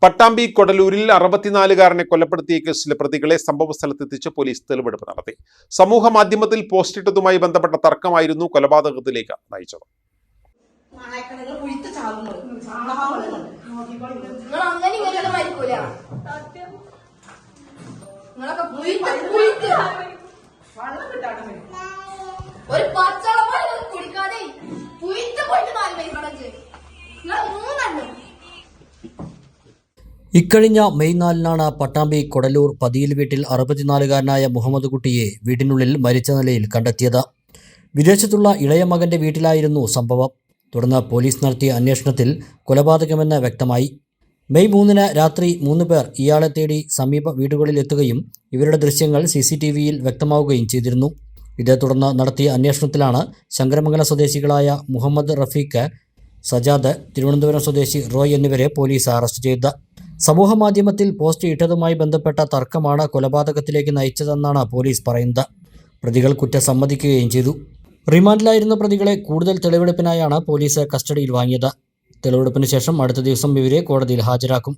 പട്ടാമ്പി കൊടലൂരിൽ 64-കാരനെ കൊലപ്പെടുത്തിയ കേസിലെ പ്രതികളെ സംഭവ സ്ഥലത്തെത്തിച്ച് പോലീസ് തെളിവെടുപ്പ് നടത്തി. സമൂഹ മാധ്യമത്തിൽ പോസ്റ്റിട്ടതുമായി ബന്ധപ്പെട്ട തർക്കമായിരുന്നു കൊലപാതകത്തിലേക്ക് നയിച്ചത്. ഇക്കഴിഞ്ഞ മെയ് 4-നാണ് പട്ടാമ്പി കൊടലൂർ പതിയിൽ വീട്ടിൽ 64-കാരനായ മുഹമ്മദ് കുട്ടിയെ വീട്ടിനുള്ളിൽ മരിച്ച നിലയിൽ കണ്ടെത്തിയത്. വിദേശത്തുള്ള ഇളയ മകന്റെ വീട്ടിലായിരുന്നു സംഭവം. തുടർന്ന് പോലീസ് നടത്തിയ അന്വേഷണത്തിൽ കൊലപാതകമെന്ന് വ്യക്തമായി. മെയ് 3-ന് രാത്രി 3 പേർ ഇയാളെ തേടി സമീപ വീടുകളിലെത്തുകയും ഇവരുടെ ദൃശ്യങ്ങൾ CCTVയിൽ വ്യക്തമാവുകയും ചെയ്തിരുന്നു. ഇതേ തുടർന്ന് നടത്തിയ അന്വേഷണത്തിലാണ് ശങ്കരമംഗലം സ്വദേശികളായ മുഹമ്മദ് റഫീഖ്, സജാദ്, തിരുവനന്തപുരം സ്വദേശി റോയ് എന്നിവരെ പോലീസ് അറസ്റ്റ് ചെയ്തത്. സമൂഹമാധ്യമത്തിൽ പോസ്റ്റ് ഇട്ടതുമായി ബന്ധപ്പെട്ട തർക്കമാണ് കൊലപാതകത്തിലേക്ക് നയിച്ചതെന്നാണ് പോലീസ് പറയുന്നത്. പ്രതികൾ കുറ്റം സമ്മതിക്കുകയും ചെയ്തു. റിമാൻഡിലായിരുന്ന പ്രതികളെ കൂടുതൽ തെളിവെടുപ്പിനായാണ് പോലീസ് കസ്റ്റഡിയിൽ വാങ്ങിയത്. തെളിവെടുപ്പിന് ശേഷം അടുത്ത ദിവസം ഇവരെ കോടതിയിൽ ഹാജരാക്കും.